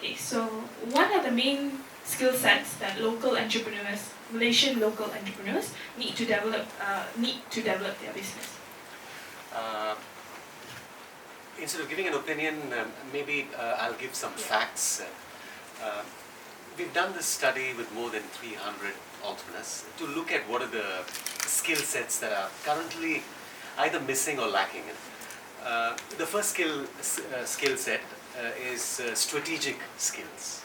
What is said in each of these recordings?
Okay, so what are the main skill sets that local entrepreneurs, Malaysian local entrepreneurs, need to develop their business? Instead of giving an opinion, maybe I'll give some facts. We've done this study with more than 300 entrepreneurs to look at what are the skill sets that are currently either missing or lacking. The first skill set is strategic skills.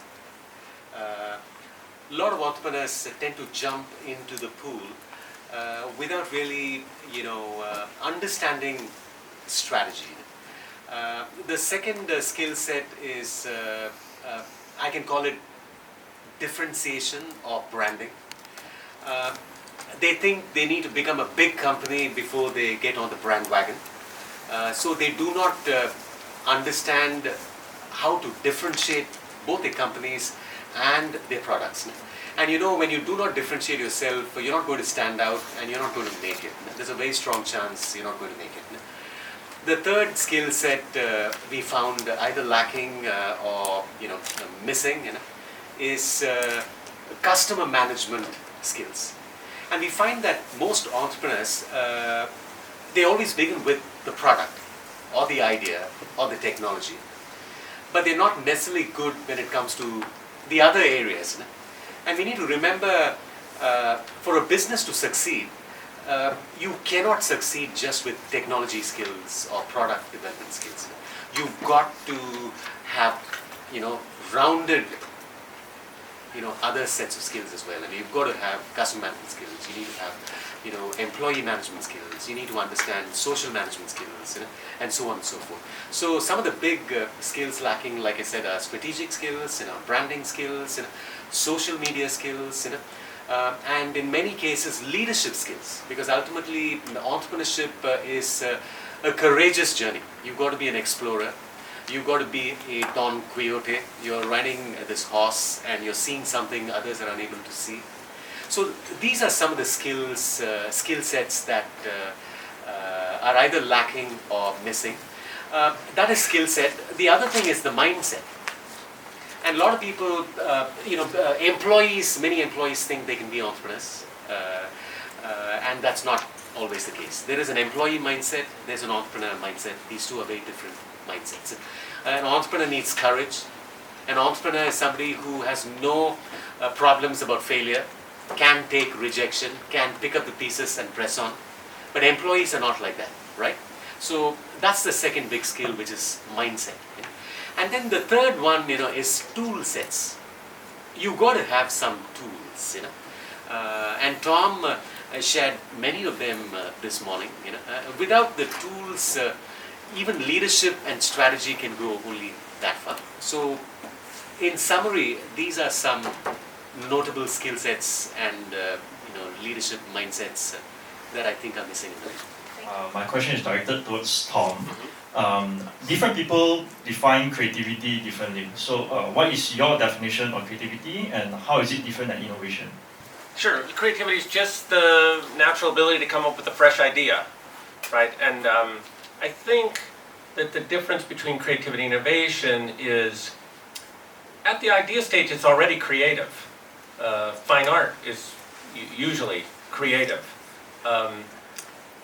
A lot of entrepreneurs tend to jump into the pool without really, understanding strategy. The second skill set is, I can call it differentiation or branding. They think they need to become a big company before they get on the brand wagon. So they do not understand how to differentiate both the companies and their products. And when you do not differentiate yourself, you're not going to stand out and you're not going to make it. There's a very strong chance you're not going to make it. The third skill set we found either lacking or missing is customer management skills. And we find that most entrepreneurs, they always begin with the product or the idea or the technology. But they're not necessarily good when it comes to the other areas. And we need to remember, for a business to succeed, you cannot succeed just with technology skills or product development skills. You've got to have, rounded, other sets of skills as well. You've got to have customer management skills. You need to have, employee management skills. You need to understand social management skills, and so on and so forth. So some of the big skills lacking, like I said, are strategic skills, branding skills, social media skills, and in many cases leadership skills, because ultimately entrepreneurship is a courageous journey. You've got to be an explorer. You've got to be a Don Quixote. You're riding this horse and you're seeing something others are unable to see. So these are some of the skill sets that are either lacking or missing. That is skill set. The other thing is the mindset. And a lot of people, employees, many employees think they can be entrepreneurs, and that's not always the case. There is an employee mindset, there's an entrepreneur mindset. These two are very different mindsets. An entrepreneur needs courage. An entrepreneur is somebody who has no problems about failure, can take rejection, can pick up the pieces and press on. But employees are not like that, right? So that's the second big skill, which is mindset. And then the third one, is tool sets. You've got to have some tools, and Tom shared many of them this morning. Without the tools, even leadership and strategy can go only that far. So, in summary, these are some notable skill sets and leadership mindsets that I think are missing in the My question is directed towards Tom. Different people define creativity differently. So what is your definition of creativity and how is it different than innovation? Sure, creativity is just the natural ability to come up with a fresh idea, right? And I think that the difference between creativity and innovation is at the idea stage it's already creative. Fine art is usually creative.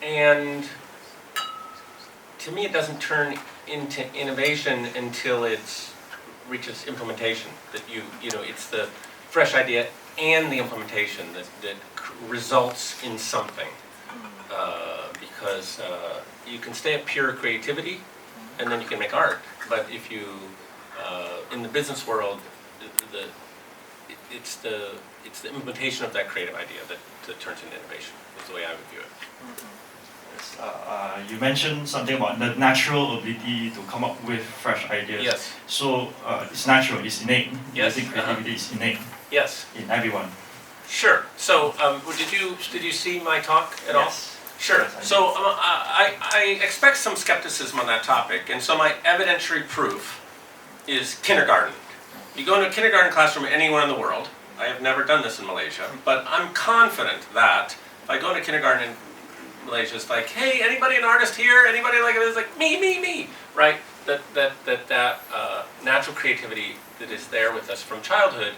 And to me, it doesn't turn into innovation until it reaches implementation. That it's the fresh idea and the implementation that results in something. Because you can stay at pure creativity, and then you can make art. But if you, in the business world, it's the implementation of that creative idea that turns into innovation. Is the way I would view it. You mentioned something about the natural ability to come up with fresh ideas. Yes. So it's natural, it's innate. Yes. I think creativity is innate. Yes. In everyone. Sure. So did you see my talk at all? Yes. Sure. Yes, So I expect some skepticism on that topic, and so my evidentiary proof is kindergarten. You go into a kindergarten classroom anywhere in the world. I have never done this in Malaysia, but I'm confident that if I go into kindergarten in Malaysia, it's like, hey, anybody an artist here? Anybody like this? Like me, right? that natural creativity that is there with us from childhood,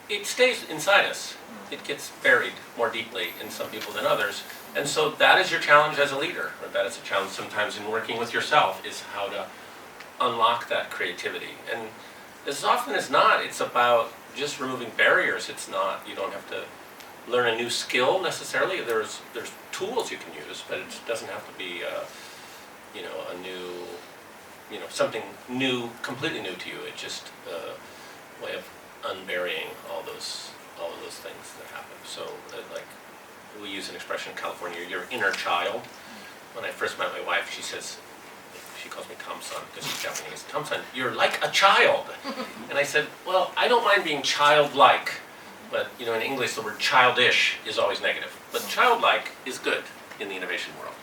it stays inside us. It gets buried more deeply in some people than others. And so that is your challenge as a leader, or that is a challenge sometimes in working with yourself, is how to unlock that creativity. And as often as not, it's about just removing barriers. It's not, you don't have to learn a new skill necessarily. There's tools you can use, but it doesn't have to be a new, something new, completely new to you. It's just a way of unburying all of those things that happen. So like we use an expression in California, your inner child. When I first met my wife, she calls me Tom-san because she's Japanese. Tom-san, you're like a child. And I said, well, I don't mind being childlike, but in English the word childish is always negative. But childlike is good in the innovation world.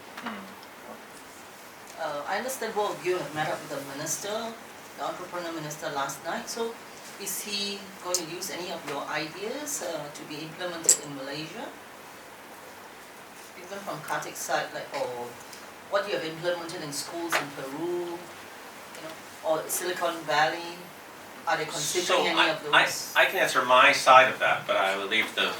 I understand both of you have met up with the minister, the entrepreneur minister last night. So is he going to use any of your ideas to be implemented in Malaysia? Even from Karthik's side, or what you have implemented in schools in Peru, or Silicon Valley, are they considering any of those? I can answer my side of that, but I will leave the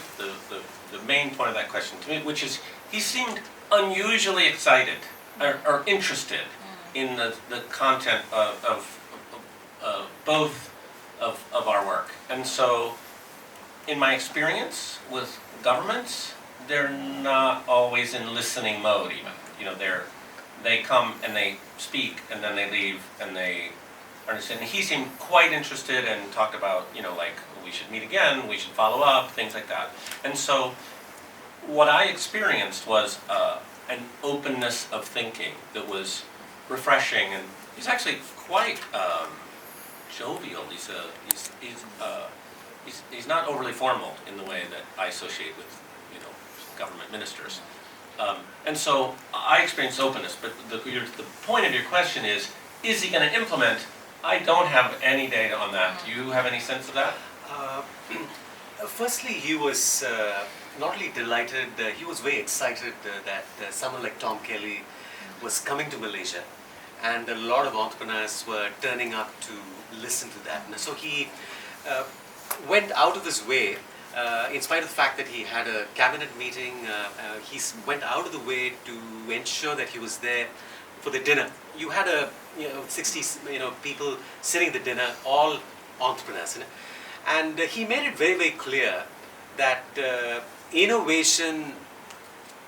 main point of that question to me, which is he seemed unusually excited or interested in the content of both of our work. And so, in my experience with governments, they're not always in listening mode even. They come and they speak and then they leave and they understand. And he seemed quite interested and talked about, like, we should meet again, we should follow up, things like that. And so what I experienced was an openness of thinking that was refreshing, and he's actually quite jovial. He's not overly formal in the way that I associate with government ministers. And so I experienced openness, but the point of your question is he going to implement? I don't have any data on that. Do you have any sense of that? Firstly, he was not only delighted, he was very excited that someone like Tom Kelly was coming to Malaysia, and a lot of entrepreneurs were turning up to listen to that. And so he went out of his way, in spite of the fact that he had a cabinet meeting, he went out of the way to ensure that he was there for the dinner. You had 60 people sitting at the dinner, all entrepreneurs, and he made it very, very clear that innovation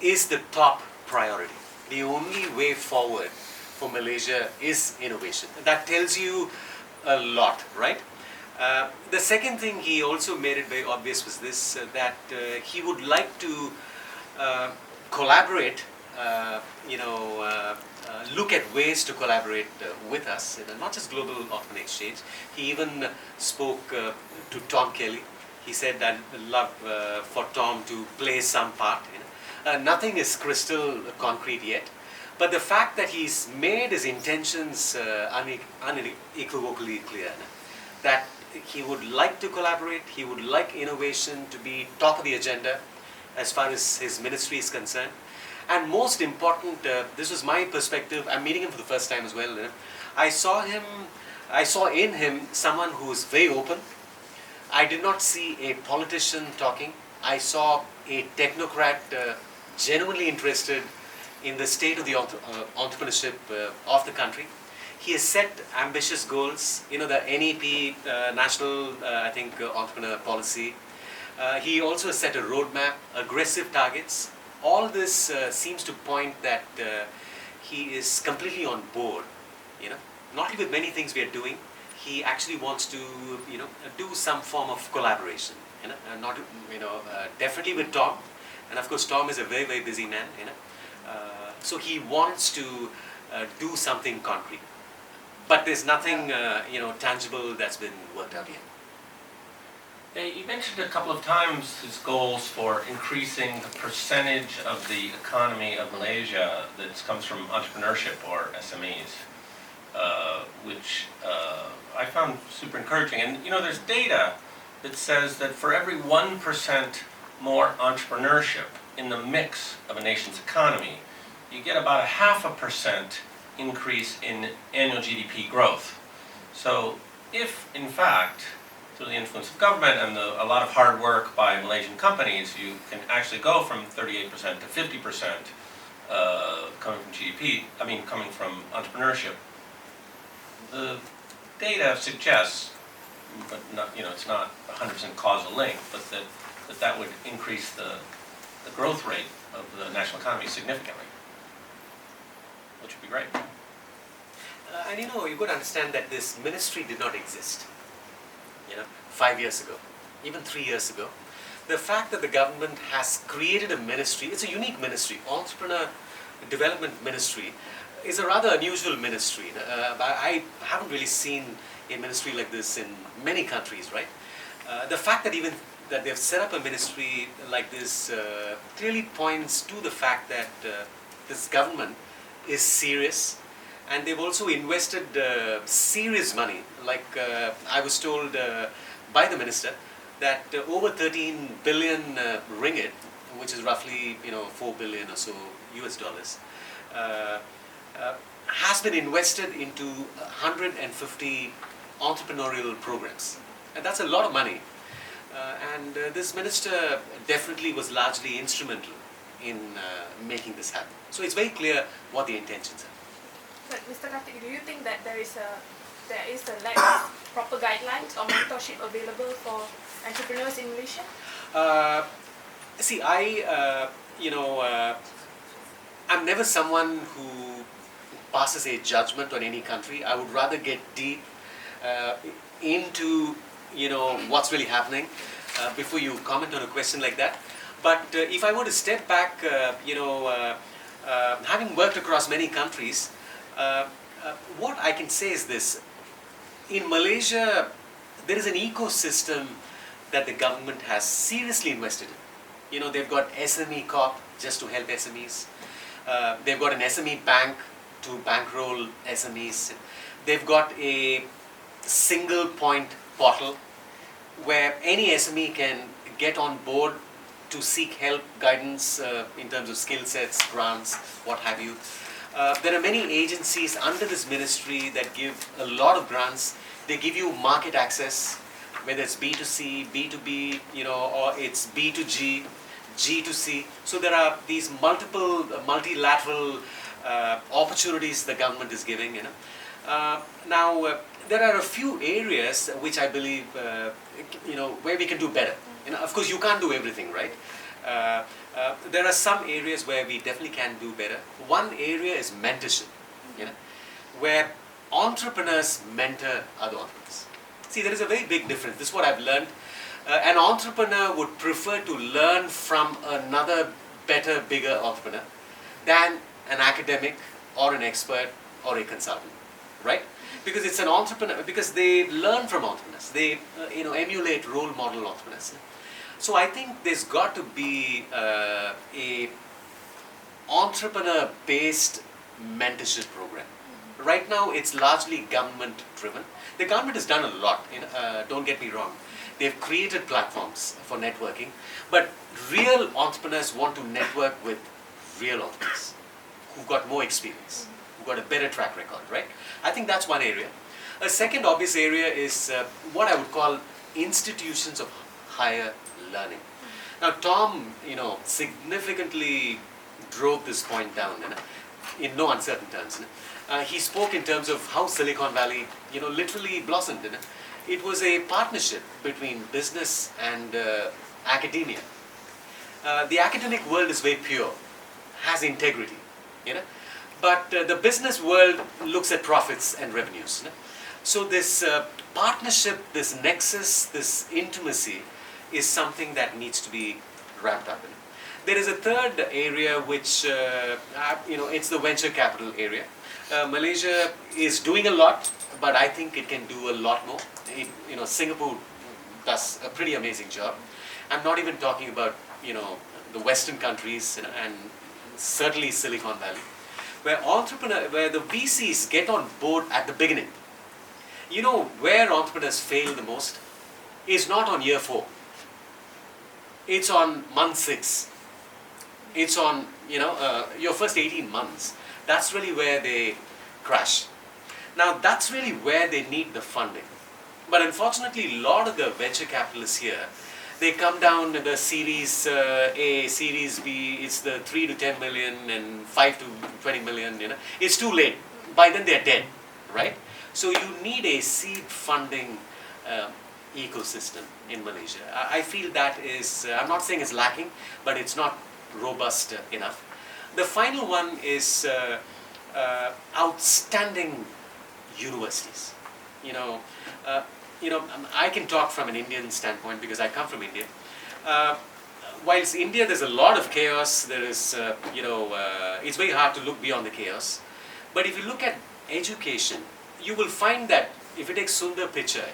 is the top priority. The only way forward for Malaysia is innovation. That tells you a lot, right? The second thing he also made it very obvious was this, that he would like to collaborate, look at ways to collaborate with us, not just Global Entrepreneur Exchange. He even spoke to Tom Kelly. He said, I'd love for Tom to play some part. Nothing is crystal concrete yet, but the fact that he's made his intentions unequivocally clear, that he would like to collaborate, he would like innovation to be top of the agenda as far as his ministry is concerned. And most important, this was my perspective, I'm meeting him for the first time as well. I saw in him someone who is very open. I did not see a politician talking. I saw a technocrat genuinely interested in the state of the entrepreneurship of the country. He has set ambitious goals, the NEP, National, Entrepreneur Policy. He also has set a roadmap, aggressive targets. All this seems to point that he is completely on board, not only with many things we are doing, he actually wants to, do some form of collaboration, not, definitely with Tom, and of course Tom is a very, very busy man, so he wants to do something concrete, but there's nothing, tangible that's been worked out yet. You mentioned a couple of times his goals for increasing the percentage of the economy of Malaysia that comes from entrepreneurship or SMEs, which I found super encouraging. And there's data that says that for every 1% more entrepreneurship in the mix of a nation's economy, you get about 0.5% increase in annual GDP growth. So if, in fact, through the influence of government and a lot of hard work by Malaysian companies, you can actually go from 38% to 50% coming from GDP, coming from entrepreneurship. The data suggests, but not, it's not 100% causal link, but that would increase the growth rate of the national economy significantly, which would be great. And you've got to understand that this ministry did not exist, 5 years ago, even 3 years ago. The fact that the government has created a ministry, it's a unique ministry, Entrepreneur Development Ministry, is a rather unusual ministry. I haven't really seen a ministry like this in many countries, right? The fact that even that they've set up a ministry like this clearly points to the fact that this government is serious, and they've also invested serious money. Like I was told by the minister that over 13 billion ringgit, which is roughly 4 billion or so US dollars, has been invested into 150 entrepreneurial programs, and that's a lot of money. And this minister definitely was largely instrumental in making this happen. So it's very clear what the intentions are. But Mr. Karthik, do you think that there is a lack of proper guidelines or mentorship available for entrepreneurs in Malaysia? See, I'm never someone who passes a judgment on any country. I would rather get deep into what's really happening before you comment on a question like that. But if I were to step back, having worked across many countries, what I can say is this: in Malaysia, there is an ecosystem that the government has seriously invested in. They've got SME Corp just to help SMEs. They've got an SME bank to bankroll SMEs. They've got a single point portal where any SME can get on board to seek help, guidance in terms of skill sets, grants, what have you. There are many agencies under this ministry that give a lot of grants. They give you market access, whether it's B2C, B2B, or it's B2G, G2C. So there are these multilateral opportunities the government is giving. Now, there are a few areas which I believe, where we can do better. Of course, you can't do everything, right? There are some areas where we definitely can do better. One area is mentorship, where entrepreneurs mentor other entrepreneurs. See, there is a very big difference. This is what I've learned. An entrepreneur would prefer to learn from another better, bigger entrepreneur than an academic or an expert or a consultant, right? Because it's an entrepreneur, because they learn from entrepreneurs. They, emulate role model entrepreneurs. So I think there's got to be a entrepreneur-based mentorship program. Right now, it's largely government-driven. The government has done a lot. Don't get me wrong. They've created platforms for networking, but real entrepreneurs want to network with real entrepreneurs who've got more experience, who've got a better track record, right? I think that's one area. A second obvious area is what I would call institutions of higher learning. Now, Tom, significantly drove this point down in no uncertain terms. He spoke in terms of how Silicon Valley, literally blossomed. It was a partnership between business and academia. The academic world is very pure, has integrity, but the business world looks at profits and revenues. So this partnership, this nexus, this intimacy is something that needs to be ramped up. There is a third area which, it's the venture capital area. Malaysia is doing a lot, but I think it can do a lot more. Singapore does a pretty amazing job. I'm not even talking about, the Western countries and certainly Silicon Valley, where the VCs get on board at the beginning. Where entrepreneurs fail the most is not on year 4. It's on month 6. It's on, your first 18 months. That's really where they crash. Now that's really where they need the funding. But unfortunately, a lot of the venture capitalists here, they come down to the Series A, Series B, it's the 3 to 10 million and 5 to 20 million, you know. It's too late. By then they're dead, right? So you need a seed funding ecosystem in Malaysia. I feel that is, I'm not saying it's lacking, but it's not robust enough. The final one is outstanding universities. I can talk from an Indian standpoint because I come from India. Whilst India, there's a lot of chaos. There is, it's very hard to look beyond the chaos. But if you look at education, you will find that if you take Sundar Pichai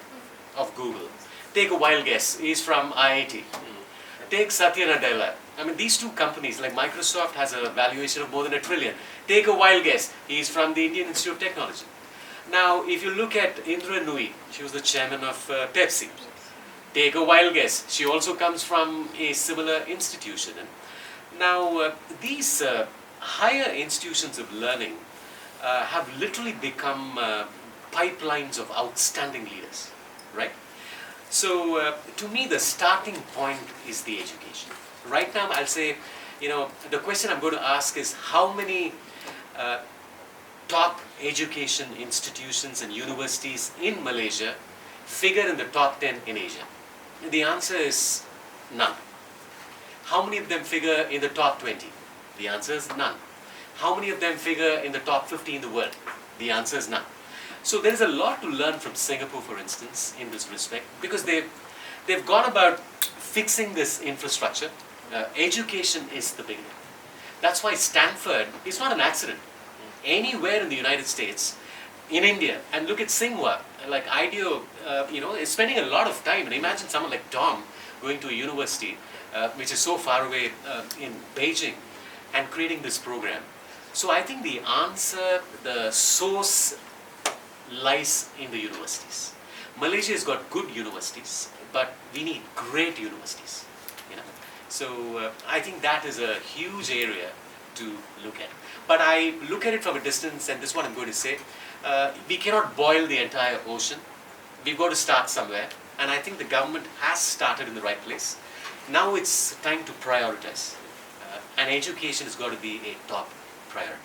of Google, take a wild guess, he's from IIT. Take Satya Nadella. I mean, these two companies, like Microsoft has a valuation of more than $1 trillion. Take a wild guess, he's from the Indian Institute of Technology. Now, if you look at Indra Nooyi, she was the chairman of Pepsi. Take a wild guess, she also comes from a similar institution. Now, these higher institutions of learning have literally become pipelines of outstanding leaders, right? So, to me, the starting point is the education. Right now, I'll say, the question I'm going to ask is how many top education institutions and universities in Malaysia figure in the top 10 in Asia? The answer is none. How many of them figure in the top 20? The answer is none. How many of them figure in the top 50 in the world? The answer is none. So there is a lot to learn from Singapore, for instance, in this respect, because they've gone about fixing this infrastructure. Education is the beginning. That's why Stanford is not an accident. Anywhere in the United States, in India, and look at Tsinghua, like IDEO, is spending a lot of time. And imagine someone like Tom going to a university, which is so far away in Beijing, and creating this program. So I think the answer, the source lies in the universities. Malaysia has got good universities, but we need great universities. So I think that is a huge area to look at. But I look at it from a distance, and this is what I'm going to say. We cannot boil the entire ocean. We've got to start somewhere, and I think the government has started in the right place. Now it's time to prioritize, and education has got to be a top priority.